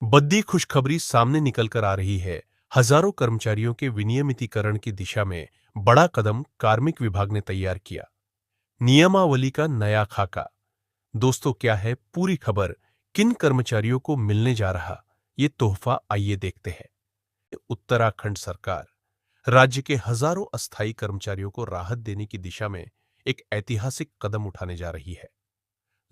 बद्दी खुशखबरी सामने निकल कर आ रही है। हजारों कर्मचारियों के विनियमितीकरण की दिशा में बड़ा कदम कार्मिक विभाग ने तैयार किया। नियमावली का नया खाका। दोस्तों, क्या है पूरी खबर? किन कर्मचारियों को मिलने जा रहा ये तोहफा, आइए देखते हैं। उत्तराखंड सरकार राज्य के हजारों अस्थायी कर्मचारियों को राहत देने की दिशा में एक ऐतिहासिक कदम उठाने जा रही है।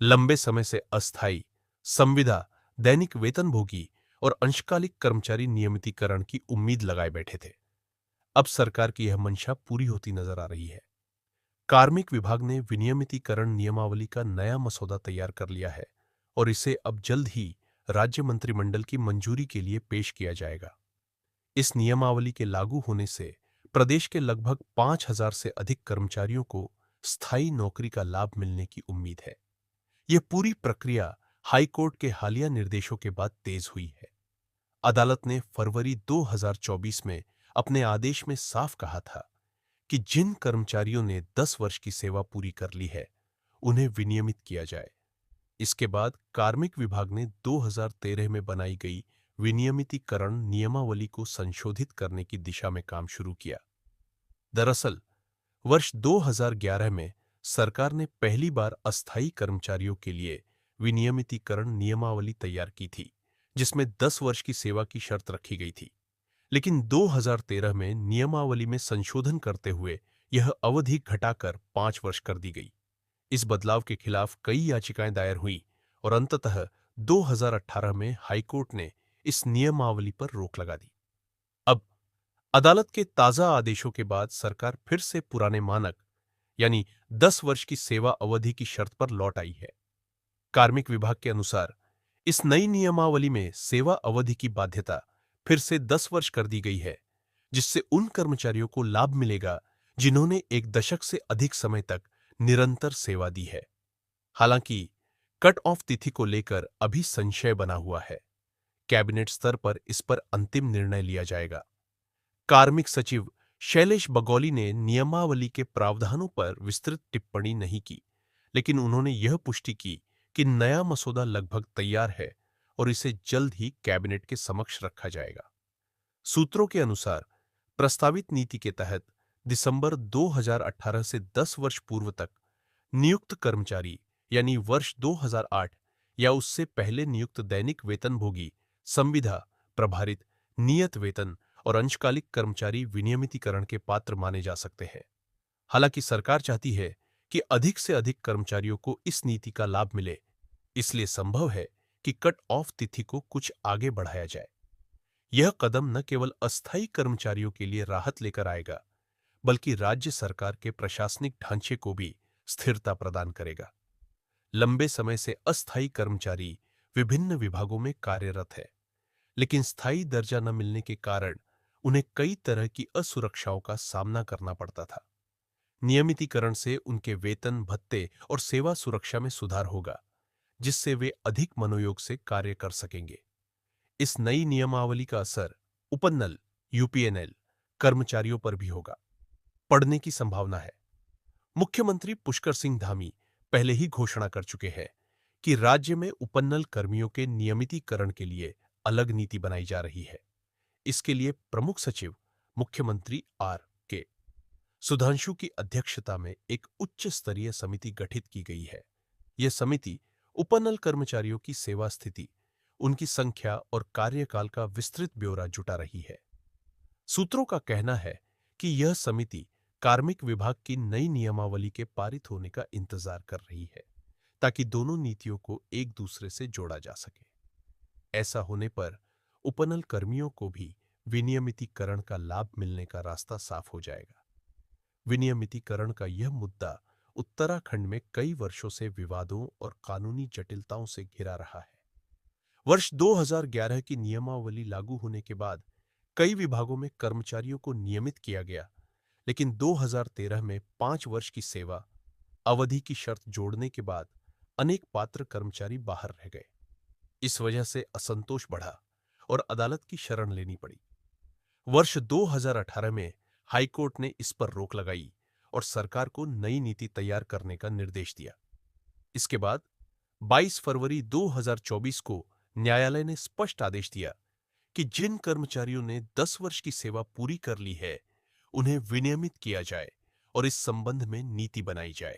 लंबे समय से अस्थायी, संविदा, दैनिक वेतनभोगी और अंशकालिक कर्मचारी नियमितीकरण की उम्मीद लगाए बैठे थे। अब सरकार की यह मंशा पूरी होती नजर आ रही है। कार्मिक विभाग ने विनियमितीकरण नियमावली का नया मसौदा तैयार कर लिया है और इसे अब जल्द ही राज्य मंत्रिमंडल की मंजूरी के लिए पेश किया जाएगा। इस नियमावली के लागू होने से प्रदेश के लगभग 5,000 से अधिक कर्मचारियों को स्थायी नौकरी का लाभ मिलने की उम्मीद है। यह पूरी प्रक्रिया हाईकोर्ट के हालिया निर्देशों के बाद तेज हुई है। अदालत ने फरवरी 2024 में अपने आदेश में साफ कहा था कि जिन कर्मचारियों ने 10 वर्ष की सेवा पूरी कर ली है, उन्हें विनियमित किया जाए। इसके बाद कार्मिक विभाग ने 2013 में बनाई गई विनियमितीकरण नियमावली को संशोधित करने की दिशा में काम शुरू किया। दरअसल वर्ष 2011 में सरकार ने पहली बार अस्थायी कर्मचारियों के लिए विनियमितीकरण नियमावली तैयार की थी, जिसमें 10 वर्ष की सेवा की शर्त रखी गई थी। लेकिन 2013 में नियमावली में संशोधन करते हुए यह अवधि घटाकर 5 वर्ष कर दी गई। इस बदलाव के खिलाफ कई याचिकाएं दायर हुई और अंततः 2018 में हाईकोर्ट ने इस नियमावली पर रोक लगा दी। अब अदालत के ताजा आदेशों के बाद सरकार फिर से पुराने मानक, यानी 10 वर्ष की सेवा अवधि की शर्त पर लौट आई है। कार्मिक विभाग के अनुसार इस नई नियमावली में सेवा अवधि की बाध्यता फिर से 10 वर्ष कर दी गई है, जिससे उन कर्मचारियों को लाभ मिलेगा जिन्होंने एक दशक से अधिक समय तक निरंतर सेवा दी है। हालांकि कट ऑफ तिथि को लेकर अभी संशय बना हुआ है। कैबिनेट स्तर पर इस पर अंतिम निर्णय लिया जाएगा। कार्मिक सचिव शैलेश बगौली ने नियमावली के प्रावधानों पर विस्तृत टिप्पणी नहीं की, लेकिन उन्होंने यह पुष्टि की कि नया मसौदा लगभग तैयार है और इसे जल्द ही कैबिनेट के समक्ष रखा जाएगा। सूत्रों के अनुसार प्रस्तावित नीति के तहत दिसंबर 2018 से 10 वर्ष पूर्व तक नियुक्त कर्मचारी, यानी वर्ष 2008 या उससे पहले नियुक्त दैनिक वेतनभोगी, संविदा, प्रभारित, नियत वेतन और अंशकालिक कर्मचारी विनियमितीकरण के पात्र माने जा सकते हैं। हालांकि सरकार चाहती है कि अधिक से अधिक कर्मचारियों को इस नीति का लाभ मिले, इसलिए संभव है कि कट ऑफ तिथि को कुछ आगे बढ़ाया जाए। यह कदम न केवल अस्थायी कर्मचारियों के लिए राहत लेकर आएगा, बल्कि राज्य सरकार के प्रशासनिक ढांचे को भी स्थिरता प्रदान करेगा। लंबे समय से अस्थायी कर्मचारी विभिन्न विभागों में कार्यरत है, लेकिन स्थायी दर्जा न मिलने के कारण उन्हें कई तरह की असुरक्षाओं का सामना करना पड़ता था। नियमितीकरण से उनके वेतन, भत्ते और सेवा सुरक्षा में सुधार होगा, जिससे वे अधिक मनोयोग से कार्य कर सकेंगे। इस नई नियमावली का असर उपनल, यूपीएनएल कर्मचारियों पर भी होगा, पड़ने की संभावना है। मुख्यमंत्री पुष्कर सिंह धामी पहले ही घोषणा कर चुके हैं कि राज्य में उपनल कर्मियों के नियमितीकरण के लिए अलग नीति बनाई जा रही है। इसके लिए प्रमुख सचिव मुख्यमंत्री के सुधांशु की अध्यक्षता में एक उच्च स्तरीय समिति गठित की गई है। यह समिति उपनल कर्मचारियों की सेवा स्थिति, उनकी संख्या और कार्यकाल का विस्तृत ब्यौरा जुटा रही है। सूत्रों का कहना है कि यह समिति कार्मिक विभाग की नई नियमावली के पारित होने का इंतजार कर रही है, ताकि दोनों नीतियों को एक दूसरे से जोड़ा जा सके। ऐसा होने पर उपनल कर्मियों को भी विनियमितीकरण का लाभ मिलने का रास्ता साफ हो जाएगा। विनियमितीकरण का यह मुद्दा उत्तराखंड में कई वर्षों से विवादों और कानूनी जटिलताओं से घिरा रहा है। वर्ष 2011 की नियमावली लागू होने के बाद कई विभागों में कर्मचारियों को नियमित किया गया, लेकिन 2013 में 5 वर्ष की सेवा अवधि की शर्त जोड़ने के बाद अनेक पात्र कर्मचारी बाहर रह गए। इस वजह से असंतोष बढ़ा और अदालत की शरण लेनी पड़ी। वर्ष 2018 में हाईकोर्ट ने इस पर रोक लगाई और सरकार को नई नीति तैयार करने का निर्देश दिया। इसके बाद 22 फरवरी 2024 को न्यायालय ने स्पष्ट आदेश दिया कि जिन कर्मचारियों ने 10 वर्ष की सेवा पूरी कर ली है, उन्हें विनियमित किया जाए और इस संबंध में नीति बनाई जाए।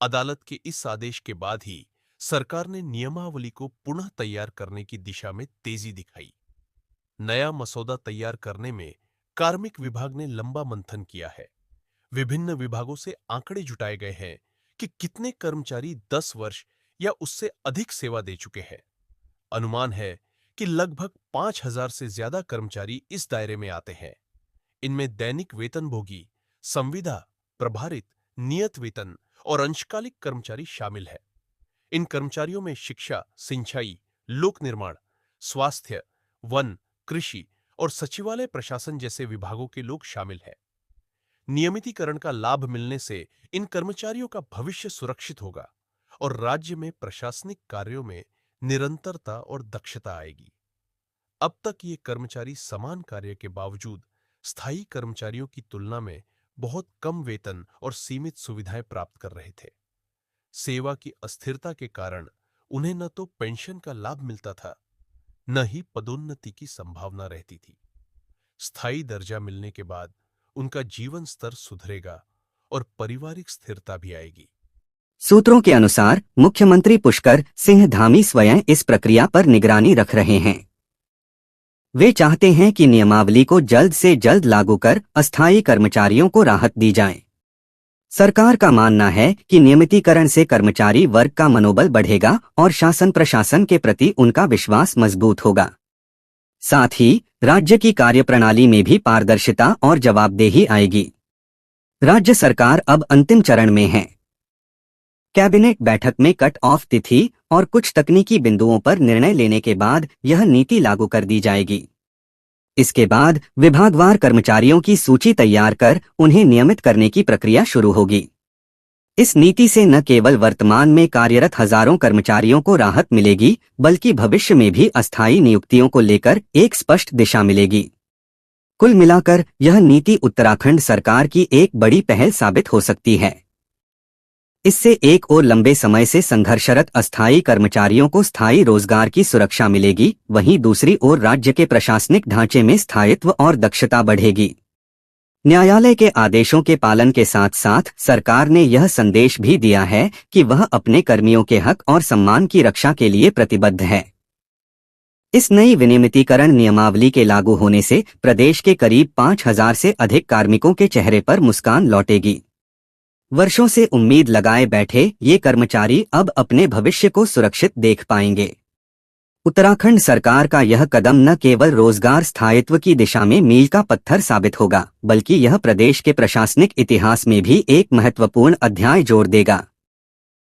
अदालत के इस आदेश के बाद ही सरकार ने नियमावली को पुनः तैयार करने की दिशा में तेजी दिखाई। नया मसौदा तैयार करने में कार्मिक विभाग ने लंबा मंथन किया है। विभिन्न विभागों से आंकड़े जुटाए गए हैं कि कितने कर्मचारी 10 वर्ष या उससे अधिक सेवा दे चुके हैं। अनुमान है कि लगभग 5,000 से ज्यादा कर्मचारी इस दायरे में आते हैं। इनमें दैनिक वेतनभोगी, संविदा, प्रभारित, नियत वेतन और अंशकालिक कर्मचारी शामिल हैं। इन कर्मचारियों में शिक्षा, सिंचाई, लोक निर्माण, स्वास्थ्य, वन, कृषि और सचिवालय प्रशासन जैसे विभागों के लोग शामिल हैं। नियमितीकरण का लाभ मिलने से इन कर्मचारियों का भविष्य सुरक्षित होगा और राज्य में प्रशासनिक कार्यों में निरंतरता और दक्षता आएगी। अब तक ये कर्मचारी समान कार्य के बावजूद स्थायी कर्मचारियों की तुलना में बहुत कम वेतन और सीमित सुविधाएं प्राप्त कर रहे थे। सेवा की अस्थिरता के कारण उन्हें न तो पेंशन का लाभ मिलता था, न ही पदोन्नति की संभावना रहती थी। स्थायी दर्जा मिलने के बाद उनका जीवन स्तर सुधरेगा और पारिवारिक स्थिरता भी आएगी। सूत्रों के अनुसार मुख्यमंत्री पुष्कर सिंह धामी स्वयं इस प्रक्रिया पर निगरानी रख रहे हैं। वे चाहते हैं कि नियमावली को जल्द से जल्द लागू कर अस्थायी कर्मचारियों को राहत दी जाए। सरकार का मानना है कि नियमितीकरण से कर्मचारी वर्ग का मनोबल बढ़ेगा और शासन प्रशासन के प्रति उनका विश्वास मजबूत होगा। साथ ही राज्य की कार्यप्रणाली में भी पारदर्शिता और जवाबदेही आएगी। राज्य सरकार अब अंतिम चरण में है। कैबिनेट बैठक में कट ऑफ तिथि और कुछ तकनीकी बिंदुओं पर निर्णय लेने के बाद यह नीति लागू कर दी जाएगी। इसके बाद विभागवार कर्मचारियों की सूची तैयार कर उन्हें नियमित करने की प्रक्रिया शुरू होगी। इस नीति से न केवल वर्तमान में कार्यरत हजारों कर्मचारियों को राहत मिलेगी, बल्कि भविष्य में भी अस्थायी नियुक्तियों को लेकर एक स्पष्ट दिशा मिलेगी। कुल मिलाकर यह नीति उत्तराखंड सरकार की एक बड़ी पहल साबित हो सकती है। इससे एक और लंबे समय से संघर्षरत अस्थायी कर्मचारियों को स्थायी रोजगार की सुरक्षा मिलेगी, वहीं दूसरी ओर राज्य के प्रशासनिक ढांचे में स्थायित्व और दक्षता बढ़ेगी। न्यायालय के आदेशों के पालन के साथ साथ सरकार ने यह संदेश भी दिया है कि वह अपने कर्मियों के हक और सम्मान की रक्षा के लिए प्रतिबद्ध है। इस नई विनियमितीकरण नियमावली के लागू होने से प्रदेश के करीब 5,000 से अधिक कार्मिकों के चेहरे पर मुस्कान लौटेगी। वर्षों से उम्मीद लगाए बैठे ये कर्मचारी अब अपने भविष्य को सुरक्षित देख पाएंगे। उत्तराखंड सरकार का यह कदम न केवल रोजगार स्थायित्व की दिशा में मील का पत्थर साबित होगा, बल्कि यह प्रदेश के प्रशासनिक इतिहास में भी एक महत्वपूर्ण अध्याय जोड़ देगा।